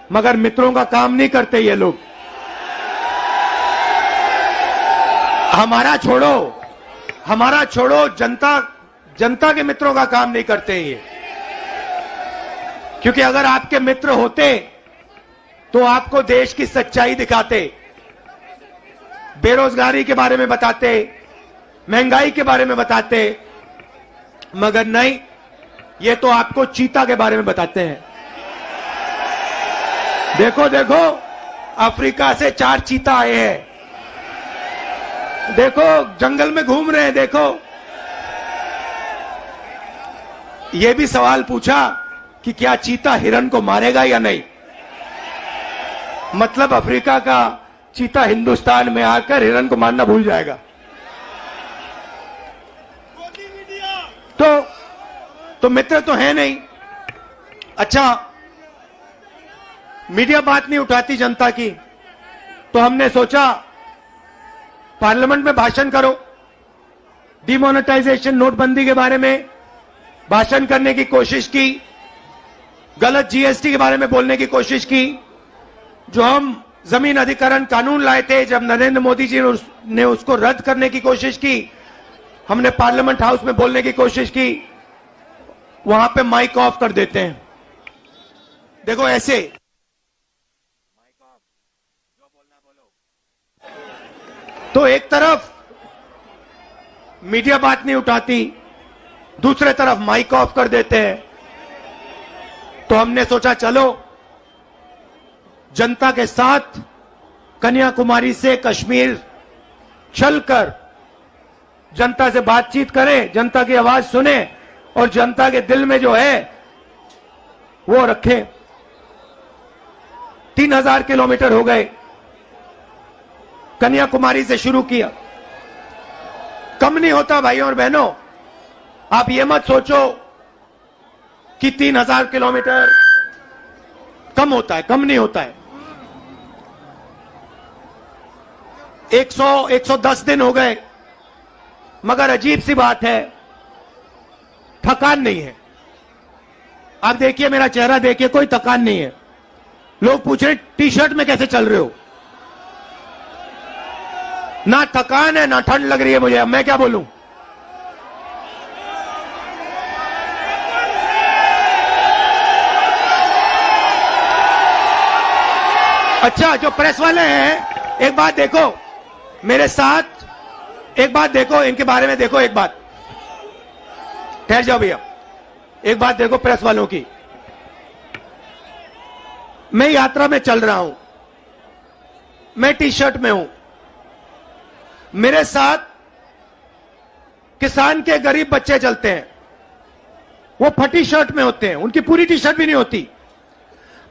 मगर मित्रों का काम नहीं करते ये लोग। हमारा छोड़ो जनता के मित्रों का काम नहीं करते ये। क्योंकि अगर आपके मित्र होते तो आपको देश की सच्चाई दिखाते, बेरोजगारी के बारे में बताते, महंगाई के बारे में बताते, मगर नहीं, ये तो आपको चीता के बारे में बताते हैं। देखो देखो, अफ्रीका से 4 चीता आए हैं, देखो जंगल में घूम रहे हैं। देखो, ये भी सवाल पूछा कि क्या चीता हिरन को मारेगा या नहीं। मतलब अफ्रीका का चीता हिंदुस्तान में आकर हिरन को मारना भूल जाएगा। तो मित्र तो है नहीं। अच्छा, मीडिया बात नहीं उठाती जनता की, तो हमने सोचा पार्लियामेंट में भाषण करो। डिमोनेटाइजेशन, नोटबंदी के बारे में भाषण करने की कोशिश की, गलत जीएसटी के बारे में बोलने की कोशिश की। जो हम जमीन अधिग्रहण कानून लाए थे, जब नरेंद्र मोदी जी ने उसको रद्द करने की कोशिश की, हमने पार्लियामेंट हाउस में बोलने की कोशिश की, वहां पे माइक ऑफ कर देते हैं। देखो ऐसे, माइक ऑफ, जो बोलना बोलो। तो एक तरफ मीडिया बात नहीं उठाती, दूसरे तरफ माइक ऑफ कर देते हैं। तो हमने सोचा चलो जनता के साथ कन्याकुमारी से कश्मीर चलकर जनता से बातचीत करें, जनता की आवाज सुने और जनता के दिल में जो है वो रखें। 3000 किलोमीटर हो गए, कन्याकुमारी से शुरू किया। कम नहीं होता भाइयों और बहनों। आप ये मत सोचो कि 3000 किलोमीटर कम होता है, कम नहीं होता है। 110 दिन हो गए, मगर अजीब सी बात है, थकान नहीं है। आप देखिए, मेरा चेहरा देखिए, कोई थकान नहीं है। लोग पूछ रहे टी शर्ट में कैसे चल रहे हो। ना थकान है, ना ठंड लग रही है मुझे। अब मैं क्या बोलूं। अच्छा, जो प्रेस वाले हैं, एक बात देखो मेरे साथ, एक बात देखो इनके बारे में। देखो एक बात, ठहर जाओ भैया, एक बात देखो प्रेस वालों की। मैं यात्रा में चल रहा हूं, मैं टी शर्ट में हूं, मेरे साथ किसान के गरीब बच्चे चलते हैं, वो फटी शर्ट में होते हैं, उनकी पूरी टी शर्ट भी नहीं होती।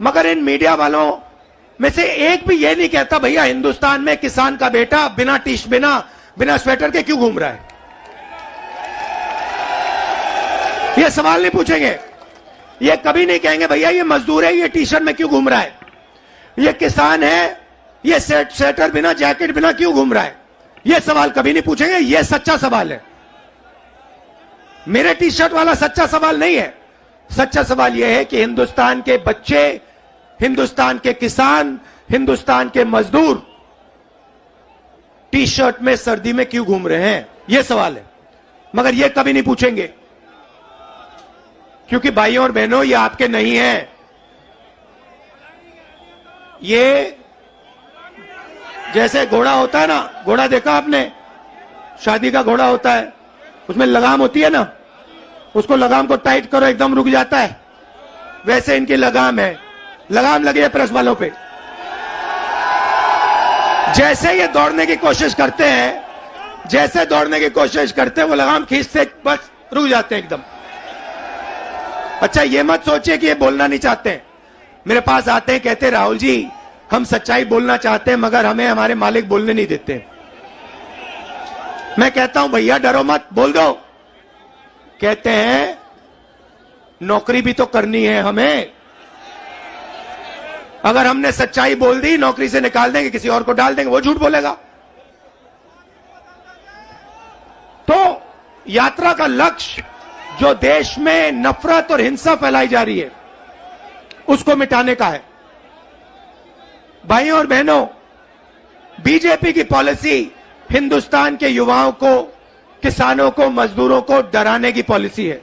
मगर इन मीडिया वालों में से एक भी ये नहीं कहता भैया हिंदुस्तान में किसान का बेटा बिना स्वेटर के क्यों घूम रहा है। ये सवाल नहीं पूछेंगे, ये कभी नहीं कहेंगे भैया ये मजदूर है, ये टी शर्ट में क्यों घूम रहा है, ये किसान है, ये स्वेटर बिना, जैकेट बिना क्यों घूम रहा है। ये सवाल कभी नहीं पूछेंगे। ये सच्चा सवाल है, मेरे टी शर्ट वाला सच्चा सवाल नहीं है। सच्चा सवाल यह है कि हिंदुस्तान के बच्चे, हिंदुस्तान के किसान, हिंदुस्तान के मजदूर टी शर्ट में सर्दी में क्यों घूम रहे हैं, यह सवाल है। मगर यह कभी नहीं पूछेंगे, क्योंकि भाइयों और बहनों ये आपके नहीं हैं। ये जैसे घोड़ा होता है ना, घोड़ा देखा आपने, शादी का घोड़ा होता है, उसमें लगाम होती है ना, उसको लगाम को टाइट करो एकदम रुक जाता है। वैसे इनकी लगाम है, लगाम लगी है प्रेस वालों पे। जैसे ये दौड़ने की कोशिश करते हैं, जैसे दौड़ने की कोशिश करते हैं, वो लगाम खींचते बस रुक जाते हैं एकदम। अच्छा, ये मत सोचिए कि ये बोलना नहीं चाहते हैं। मेरे पास आते हैं, कहते राहुल जी हम सच्चाई बोलना चाहते हैं, मगर हमें हमारे मालिक बोलने नहीं देते। मैं कहता हूं भैया डरो मत, बोल दो। कहते हैं नौकरी भी तो करनी है हमें, अगर हमने सच्चाई बोल दी नौकरी से निकाल देंगे, किसी और को डाल देंगे, वो झूठ बोलेगा। तो यात्रा का लक्ष्य जो देश में नफरत और हिंसा फैलाई जा रही है उसको मिटाने का है। भाइयों और बहनों, बीजेपी की पॉलिसी हिंदुस्तान के युवाओं को, किसानों को, मजदूरों को डराने की पॉलिसी है।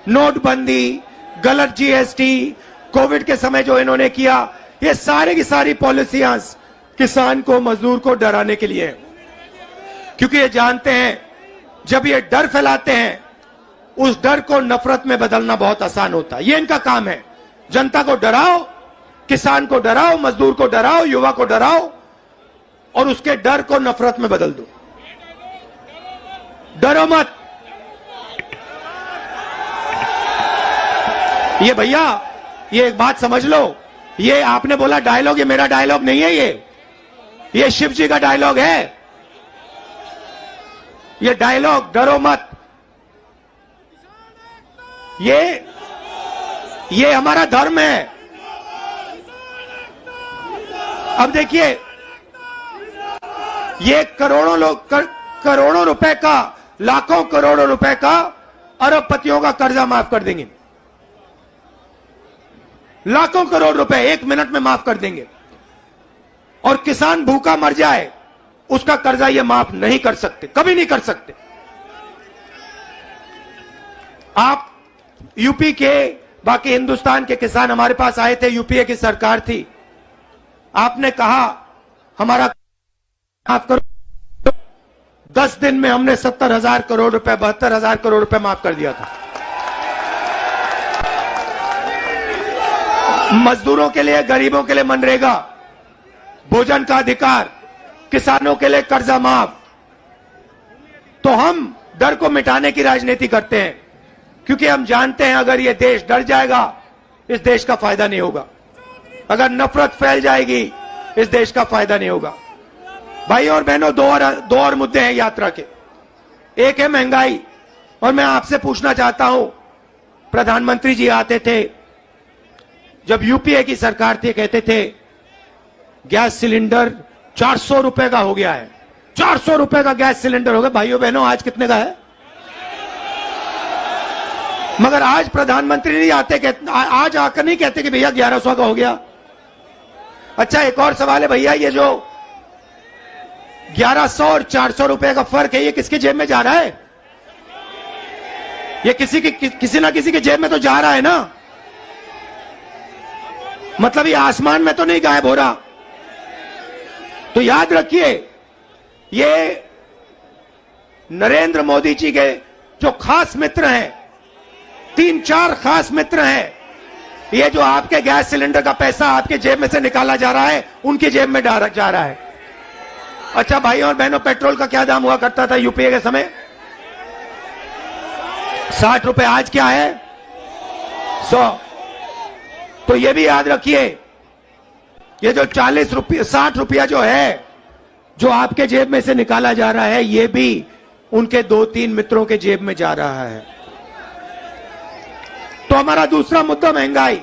नोटबंदी, गलत जीएसटी, कोविड के समय जो इन्होंने किया, ये सारे की सारी पॉलिसियां किसान को, मजदूर को डराने के लिए है। क्योंकि ये जानते हैं जब ये डर फैलाते हैं, उस डर को नफरत में बदलना बहुत आसान होता है। ये इनका काम है। जनता को डराओ, किसान को डराओ, मजदूर को डराओ, युवा को डराओ और उसके डर को नफरत में बदल दो। डरो मत। ये भैया, ये एक बात समझ लो, ये आपने बोला डायलॉग, ये मेरा डायलॉग नहीं है। ये शिव जी का डायलॉग है। ये डायलॉग डरो मत, ये हमारा धर्म है। अब देखिए, ये करोड़ों रुपए का, लाखों करोड़ों रुपए का, अरबपतियों का कर्जा माफ कर देंगे। लाखों करोड़ रुपए 1 मिनट में माफ कर देंगे। और किसान भूखा मर जाए, उसका कर्जा ये माफ नहीं कर सकते, कभी नहीं कर सकते। आप यूपी के, बाकी हिंदुस्तान के किसान हमारे पास आए थे, यूपीए की सरकार थी। आपने कहा हमारा माफ करो, 10 दिन में हमने 70,000 करोड़ रुपए, 72,000 करोड़ रुपए माफ कर दिया था। मजदूरों के लिए, गरीबों के लिए मनरेगा, भोजन का अधिकार, किसानों के लिए कर्जा माफ। तो हम डर को मिटाने की राजनीति करते हैं, क्योंकि हम जानते हैं अगर ये देश डर जाएगा, इस देश का फायदा नहीं होगा। अगर नफरत फैल जाएगी, इस देश का फायदा नहीं होगा। भाइयों और बहनों, दो और मुद्दे हैं यात्रा के। एक है महंगाई, और मैं आपसे पूछना चाहता हूं, प्रधानमंत्री जी आते थे, जब यूपीए की सरकार थी, कहते थे गैस सिलेंडर 400 रुपए का हो गया है। 400 रुपए का गैस सिलेंडर हो गया। भाइयों बहनों, आज कितने का है? मगर आज प्रधानमंत्री नहीं आते, आज आकर नहीं कहते कि भैया 1100 का हो गया। अच्छा, एक और सवाल है भैया, ये जो 1100 और 400 रुपए का फर्क है, ये किसकी जेब में जा रहा है? ये किसी ना किसी की जेब में तो जा रहा है ना। मतलब ये आसमान में तो नहीं गायब हो रहा। तो याद रखिए, ये नरेंद्र मोदी जी के जो खास मित्र हैं, 3-4 खास मित्र हैं, ये जो आपके गैस सिलेंडर का पैसा आपके जेब में से निकाला जा रहा है, उनकी जेब में जा रहा है। अच्छा भाइयों और बहनों, पेट्रोल का क्या दाम हुआ करता था यूपीए के समय? 60 रुपए। आज क्या है? 100। तो ये भी याद रखिए, ये जो 40 रुपये, 60 रुपया जो है, जो आपके जेब में से निकाला जा रहा है, ये भी उनके 2-3 मित्रों के जेब में जा रहा है। तो हमारा दूसरा मुद्दा महंगाई,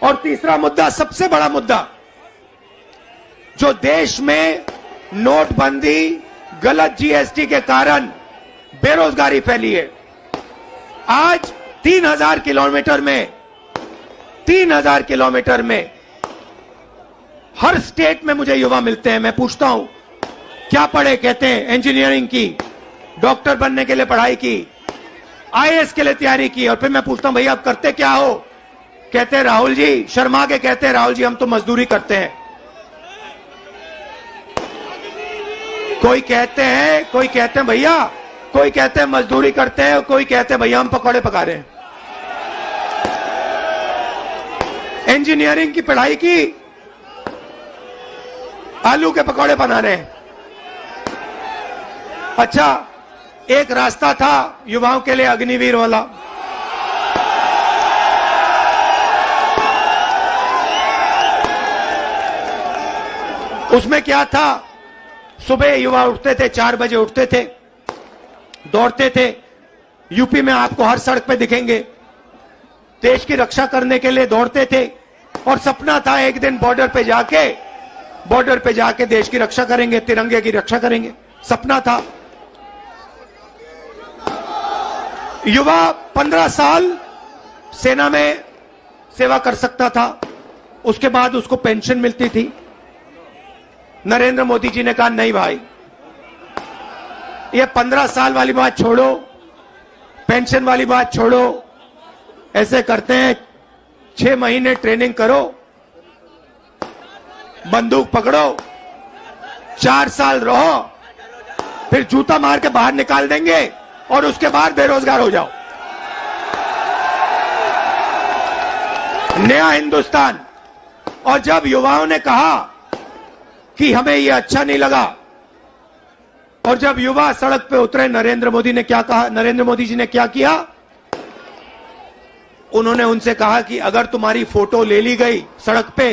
और तीसरा मुद्दा, सबसे बड़ा मुद्दा, जो देश में नोटबंदी, गलत जीएसटी के कारण बेरोजगारी फैली है। आज 3,000 किलोमीटर में हर स्टेट में मुझे युवा मिलते हैं। मैं पूछता हूं क्या पढ़े, कहते हैं इंजीनियरिंग की, डॉक्टर बनने के लिए पढ़ाई की, आईएएस के लिए तैयारी की। और फिर मैं पूछता हूं भैया आप करते क्या हो? कहते हैं राहुल जी, शर्मा के कहते हैं राहुल जी हम तो मजदूरी करते हैं। कोई कहते हैं भैया, कोई कहते हैं मजदूरी करते हैं, कोई कहते हैं भैया हम पकौड़े पका रहे हैं। इंजीनियरिंग की पढ़ाई की, आलू के पकौड़े बना रहे हैं। अच्छा, एक रास्ता था युवाओं के लिए अग्निवीर वाला, उसमें क्या था? सुबह युवा उठते थे, 4 बजे उठते थे, दौड़ते थे। यूपी में आपको हर सड़क पे दिखेंगे, देश की रक्षा करने के लिए दौड़ते थे। और सपना था एक दिन बॉर्डर पे जाके देश की रक्षा करेंगे, तिरंगे की रक्षा करेंगे, सपना था। युवा 15 साल सेना में सेवा कर सकता था, उसके बाद उसको पेंशन मिलती थी। नरेंद्र मोदी जी ने कहा नहीं भाई, ये 15 साल वाली बात छोड़ो, पेंशन वाली बात छोड़ो, ऐसे करते हैं 6 महीने ट्रेनिंग करो, बंदूक पकड़ो, 4 साल रहो, फिर जूता मार के बाहर निकाल देंगे और उसके बाद बेरोजगार हो जाओ। नया हिंदुस्तान। और जब युवाओं ने कहा कि हमें यह अच्छा नहीं लगा, और जब युवा सड़क पे उतरे, नरेंद्र मोदी ने क्या कहा? नरेंद्र मोदी जी ने क्या किया? उन्होंने उनसे कहा कि अगर तुम्हारी फोटो ले ली गई सड़क पे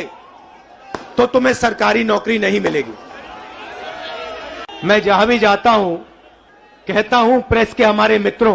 तो तुम्हें सरकारी नौकरी नहीं मिलेगी। मैं जहां भी जाता हूं कहता हूं प्रेस के हमारे मित्रों,